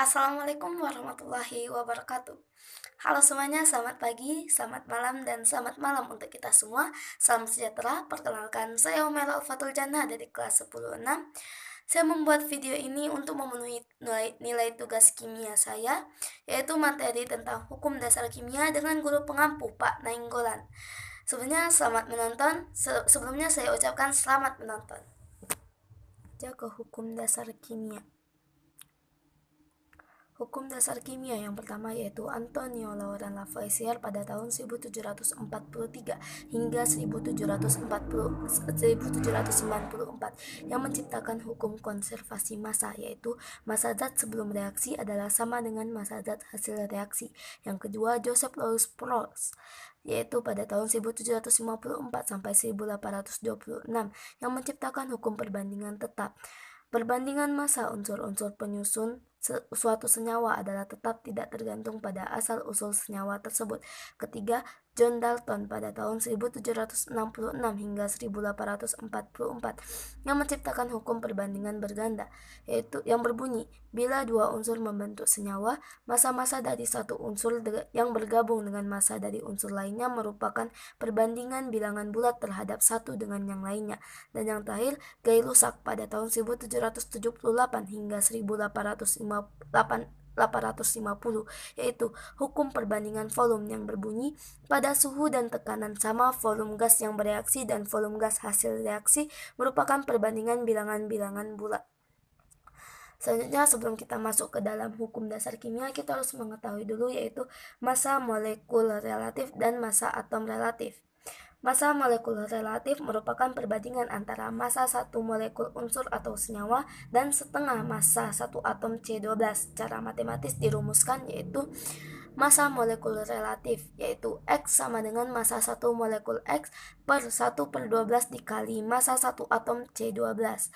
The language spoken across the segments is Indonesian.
Assalamualaikum warahmatullahi wabarakatuh. Halo semuanya, selamat pagi, selamat malam, dan selamat malam untuk kita semua. Salam sejahtera, perkenalkan saya Umar Al-Fatul Jannah dari kelas 10-6. Saya membuat video ini untuk memenuhi nilai tugas kimia saya, yaitu materi tentang hukum dasar kimia dengan guru pengampu Pak Nainggolan. Sebelumnya selamat menonton, sebelumnya saya ucapkan selamat menonton. Jaga hukum dasar kimia. Hukum dasar kimia yang pertama yaitu Antonio Laurent Lavoisier pada tahun 1743 hingga 1794 yang menciptakan hukum konservasi massa, yaitu massa zat sebelum reaksi adalah sama dengan massa zat hasil reaksi. Yang kedua, Joseph Louis Proust yaitu pada tahun 1754 sampai 1826 yang menciptakan hukum perbandingan tetap. Perbandingan massa unsur-unsur penyusun suatu senyawa adalah tetap tidak tergantung pada asal-usul senyawa tersebut. Ketiga, John Dalton pada tahun 1766 hingga 1844 yang menciptakan hukum perbandingan berganda, yaitu yang berbunyi, bila dua unsur membentuk senyawa, massa-massa dari satu unsur yang bergabung dengan massa dari unsur lainnya merupakan perbandingan bilangan bulat terhadap satu dengan yang lainnya. Dan yang terakhir, Gay-Lussac pada tahun 1778 hingga 1850, yaitu hukum perbandingan volume yang berbunyi, pada suhu dan tekanan sama, volume gas yang bereaksi dan volume gas hasil reaksi merupakan perbandingan bilangan-bilangan bulat. Selanjutnya, sebelum kita masuk ke dalam hukum dasar kimia, kita harus mengetahui dulu yaitu massa molekul relatif dan massa atom relatif. Massa molekul relatif merupakan perbandingan antara massa satu molekul unsur atau senyawa dan setengah massa satu atom C12. Cara matematis dirumuskan yaitu massa molekul relatif, yaitu X sama dengan massa satu molekul X per 1/12 dikali massa satu atom C12.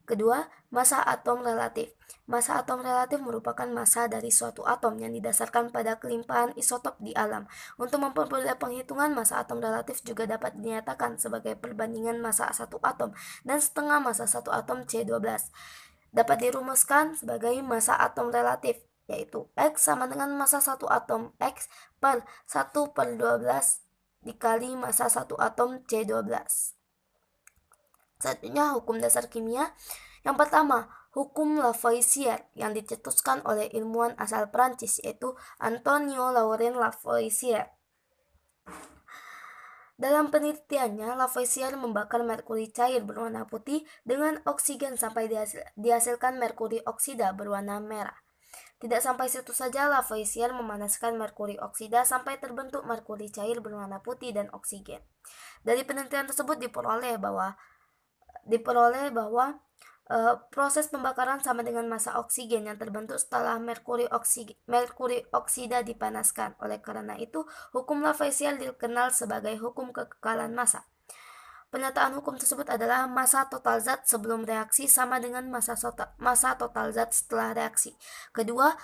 Kedua, massa atom relatif. Massa atom relatif merupakan massa dari suatu atom yang didasarkan pada kelimpahan isotop di alam. Untuk mempermudah penghitungan, massa atom relatif juga dapat dinyatakan sebagai perbandingan massa satu atom dan setengah massa satu atom C12. Dapat dirumuskan sebagai massa atom relatif, yaitu X sama dengan massa satu atom X per 1/12 dikali massa satu atom C12. Selanjutnya, hukum dasar kimia. Yang pertama, hukum Lavoisier yang dicetuskan oleh ilmuwan asal Prancis yaitu Antonio Laurent Lavoisier. Dalam penelitiannya, Lavoisier membakar merkuri cair berwarna putih dengan oksigen sampai dihasilkan merkuri oksida berwarna merah. Tidak sampai situ saja, Lavoisier memanaskan merkuri oksida sampai terbentuk merkuri cair berwarna putih dan oksigen. Dari penelitian tersebut diperoleh bahwa proses pembakaran sama dengan massa oksigen yang terbentuk setelah merkuri oksida dipanaskan. Oleh karena itu, hukum Lavoisier dikenal sebagai hukum kekekalan massa. Pernyataan hukum tersebut adalah massa total zat sebelum reaksi sama dengan massa total zat setelah reaksi. Kedua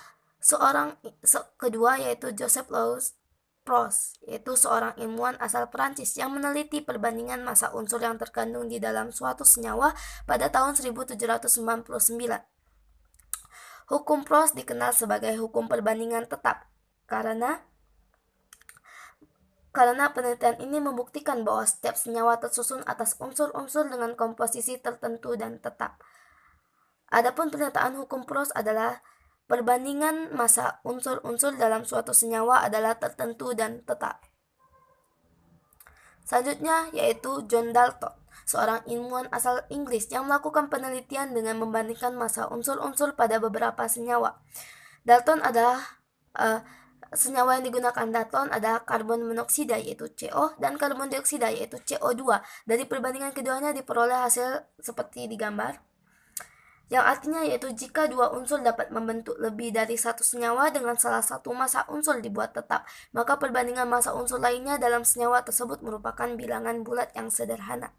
yaitu Joseph Louis Proust, yaitu seorang ilmuwan asal Prancis yang meneliti perbandingan massa unsur yang terkandung di dalam suatu senyawa pada tahun 1799. Hukum Proust dikenal sebagai hukum perbandingan tetap karena penelitian ini membuktikan bahwa setiap senyawa tersusun atas unsur-unsur dengan komposisi tertentu dan tetap. Adapun pernyataan hukum Proust adalah perbandingan massa unsur-unsur dalam suatu senyawa adalah tertentu dan tetap. Selanjutnya yaitu John Dalton, seorang ilmuwan asal Inggris yang melakukan penelitian dengan membandingkan massa unsur-unsur pada beberapa senyawa. Senyawa yang digunakan Dalton adalah karbon monoksida yaitu CO dan karbon dioksida yaitu CO2. Dari perbandingan keduanya diperoleh hasil seperti di gambar, yang artinya yaitu jika dua unsur dapat membentuk lebih dari satu senyawa dengan salah satu massa unsur dibuat tetap, maka perbandingan massa unsur lainnya dalam senyawa tersebut merupakan bilangan bulat yang sederhana.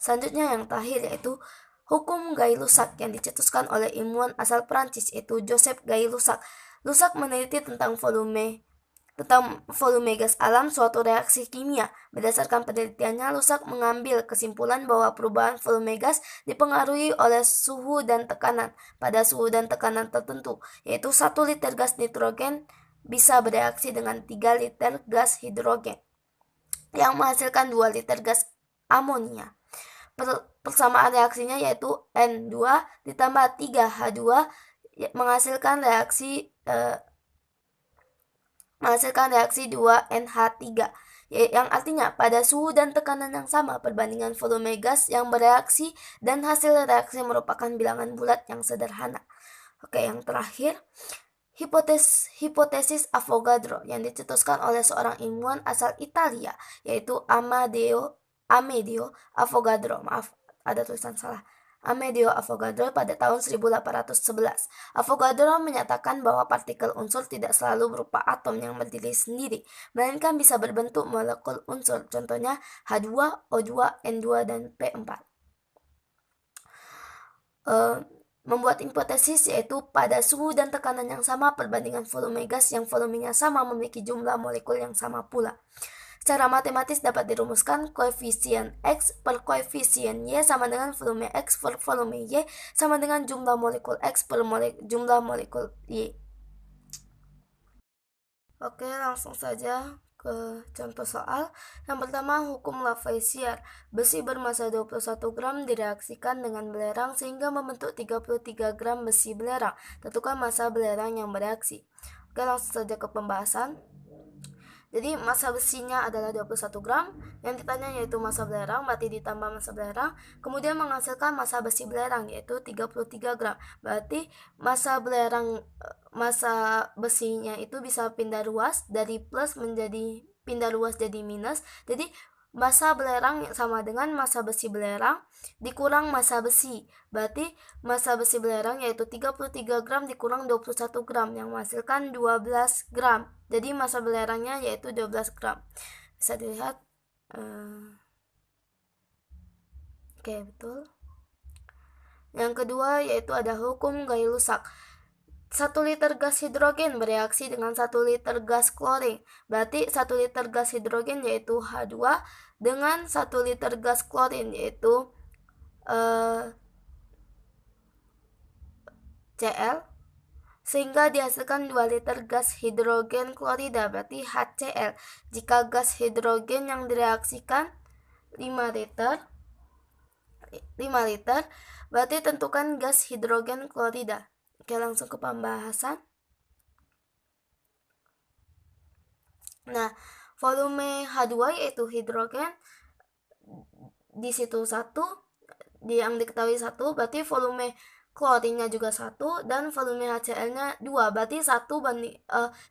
Selanjutnya yang terakhir yaitu hukum Gay-Lussac yang dicetuskan oleh ilmuwan asal Prancis yaitu Joseph Gay-Lussac. Lussac meneliti tentang volume tentang volume gas alam suatu reaksi kimia. Berdasarkan penelitiannya, Lusak mengambil kesimpulan bahwa perubahan volume gas dipengaruhi oleh suhu dan tekanan. Pada suhu dan tekanan tertentu, yaitu 1 liter gas nitrogen bisa bereaksi dengan 3 liter gas hidrogen yang menghasilkan 2 liter gas amonia. Persamaan reaksinya yaitu N2 ditambah 3H2 menghasilkan reaksi 2NH3, yang artinya pada suhu dan tekanan yang sama, perbandingan volume gas yang bereaksi dan hasil reaksi merupakan bilangan bulat yang sederhana. Oke, yang terakhir, hipotesis Avogadro yang dicetuskan oleh seorang ilmuwan asal Italia, yaitu Amedeo Avogadro. Maaf, ada tulisan salah. Amedeo Avogadro pada tahun 1811. Avogadro menyatakan bahwa partikel unsur tidak selalu berupa atom yang berdiri sendiri, melainkan bisa berbentuk molekul unsur, contohnya H2, O2, N2, dan P4. Membuat hipotesis yaitu pada suhu dan tekanan yang sama, perbandingan volume gas yang volumenya sama memiliki jumlah molekul yang sama pula. Secara matematis dapat dirumuskan koefisien X per koefisien Y sama dengan volume X per volume Y sama dengan jumlah molekul X per jumlah molekul Y. Oke, langsung saja ke contoh soal. Yang pertama, hukum Lavoisier. Besi bermassa 21 gram direaksikan dengan belerang sehingga membentuk 33 gram besi belerang. Tentukan massa belerang yang bereaksi. Oke, langsung saja ke pembahasan. Jadi massa besinya adalah 21 gram, yang ditanya yaitu massa belerang, berarti ditambah massa belerang, kemudian menghasilkan massa besi belerang yaitu 33 gram. Berarti massa besinya itu bisa pindah ruas dari plus menjadi pindah ruas jadi minus. Jadi massa belerang sama dengan massa besi belerang dikurang massa besi. Berarti massa besi belerang yaitu 33 gram dikurang 21 gram yang menghasilkan 12 gram. Jadi massa belerangnya yaitu 12 gram. Bisa dilihat. Oke, betul. Yang kedua yaitu ada hukum Gay-Lussac. 1 liter gas hidrogen bereaksi dengan 1 liter gas klorin. Berarti 1 liter gas hidrogen yaitu H2 dengan 1 liter gas klorin yaitu Cl, sehingga dihasilkan 2 liter gas hidrogen klorida, berarti HCl. Jika gas hidrogen yang direaksikan 5 liter, berarti tentukan gas hidrogen klorida. Oke, langsung ke pembahasan. Nah, volume H2 yaitu hidrogen di situ 1, yang diketahui 1, berarti volume klorinnya juga 1 dan volume HCl-nya 2, berarti 1 banding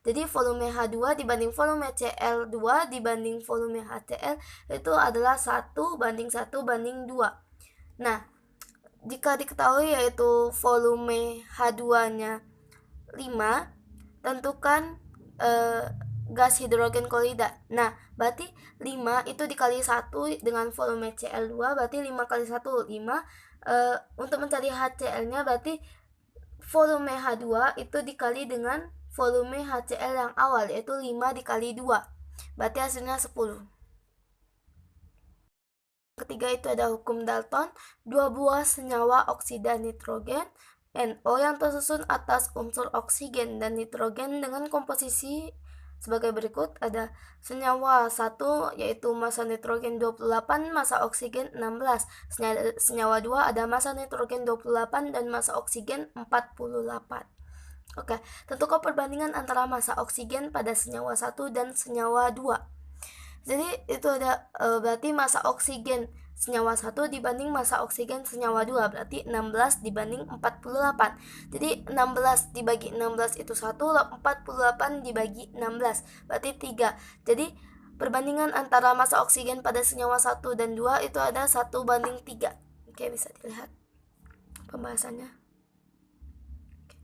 jadi volume H2 dibanding volume Cl2 dibanding volume HCl itu adalah 1 banding 1 banding 2. Nah, jika diketahui yaitu volume H2-nya 5, tentukan gas hidrogen klorida. Nah, berarti 5 itu dikali 1 dengan volume Cl2, berarti 5 kali 1, 5. Untuk mencari HCl-nya berarti volume H2 itu dikali dengan volume HCl yang awal, yaitu 5 dikali 2. Berarti hasilnya 10. Ketiga itu ada hukum Dalton. 2 buah senyawa oksida nitrogen NO yang tersusun atas unsur oksigen dan nitrogen dengan komposisi sebagai berikut. Ada senyawa 1 yaitu massa nitrogen 28, massa oksigen 16. Senyawa 2 ada massa nitrogen 28 dan massa oksigen 48. Oke, tentukan perbandingan antara massa oksigen pada senyawa 1 dan senyawa 2. Jadi itu ada berarti massa oksigen senyawa 1 dibanding massa oksigen senyawa 2, berarti 16 dibanding 48. Jadi 16 dibagi 16 itu 1, 48 dibagi 16 berarti 3. Jadi perbandingan antara massa oksigen pada senyawa 1 dan 2 itu ada 1 banding 3. Oke, bisa dilihat pembahasannya. Oke.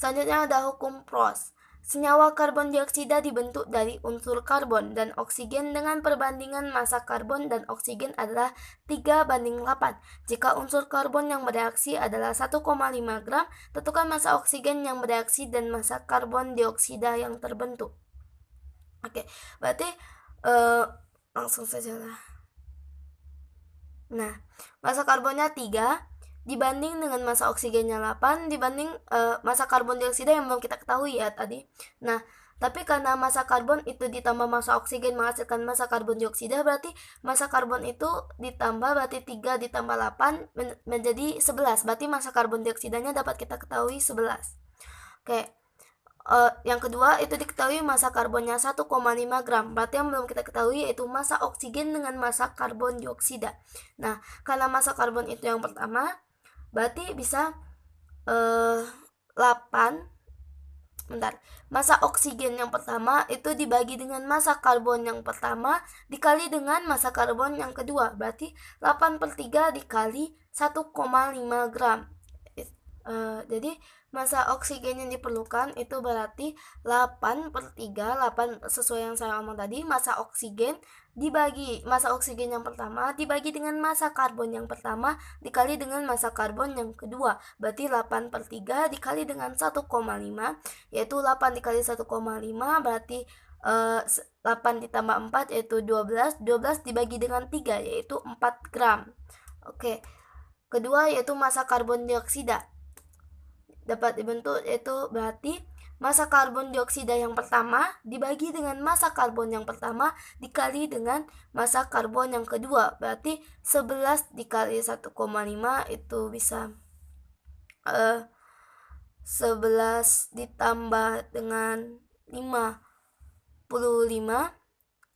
Selanjutnya ada hukum Prost. Senyawa karbon dioksida dibentuk dari unsur karbon dan oksigen dengan perbandingan massa karbon dan oksigen adalah 3 banding 8. Jika unsur karbon yang bereaksi adalah 1,5 gram, tentukan massa oksigen yang bereaksi dan massa karbon dioksida yang terbentuk. Oke, berarti eh, langsung saja lah. Nah, masa karbonnya 3 dibanding dengan masa oksigennya 8 dibanding masa karbon dioksida yang belum kita ketahui ya tadi. Nah, tapi karena masa karbon itu ditambah masa oksigen menghasilkan masa karbon dioksida, berarti masa karbon itu ditambah, berarti 3 ditambah 8 menjadi 11. Berarti masa karbon dioksidanya dapat kita ketahui 11. Oke, yang kedua itu diketahui masa karbonnya 1,5 gram. Berarti yang belum kita ketahui yaitu masa oksigen dengan masa karbon dioksida. Nah, karena masa karbon itu yang pertama, berarti bisa 8. Bentar. Masa oksigen yang pertama itu dibagi dengan masa karbon yang pertama dikali dengan masa karbon yang kedua. Berarti 8/3 dikali 1,5 gram. Jadi masa oksigen yang diperlukan itu berarti 8/3, 8 sesuai yang saya ngomong tadi, masa oksigen dibagi masa oksigen yang pertama dibagi dengan masa karbon yang pertama dikali dengan masa karbon yang kedua. Berarti 8/3 dikali dengan 1,5, yaitu 8 dikali 1,5 berarti 8 ditambah 4 yaitu 12. 12 dibagi dengan 3 yaitu 4 gram. Oke. Kedua yaitu masa karbon dioksida dapat dibentuk, yaitu berarti masa karbon dioksida yang pertama dibagi dengan masa karbon yang pertama dikali dengan masa karbon yang kedua. Berarti 11 dikali 1,5 itu bisa 11 ditambah dengan 55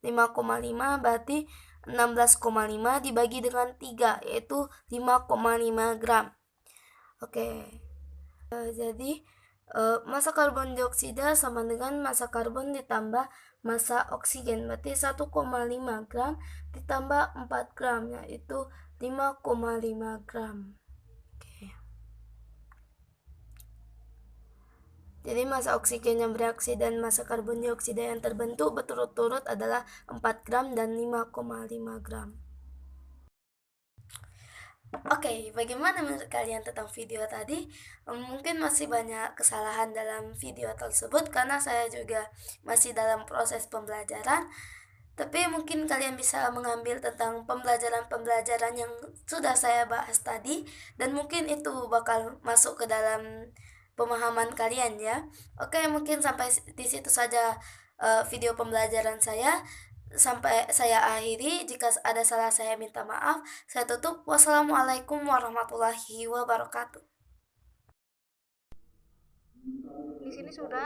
5,5 berarti 16,5 dibagi dengan 3 yaitu 5,5 gram. Oke. Jadi masa karbon dioksida sama dengan masa karbon ditambah masa oksigen, berarti 1,5 gram ditambah 4 gram yaitu 5,5 gram. Oke. Jadi masa oksigen yang bereaksi dan masa karbon dioksida yang terbentuk berturut-turut adalah 4 gram dan 5,5 gram. Oke, bagaimana menurut kalian tentang video tadi? Mungkin masih banyak kesalahan dalam video tersebut karena saya juga masih dalam proses pembelajaran. Tapi mungkin kalian bisa mengambil tentang pembelajaran-pembelajaran yang sudah saya bahas tadi dan mungkin itu bakal masuk ke dalam pemahaman kalian ya. Oke, mungkin sampai di situ saja video pembelajaran saya. Sampai saya akhiri, jika ada salah saya minta maaf. Saya tutup. Wassalamualaikum warahmatullahi wabarakatuh. Di sini sudah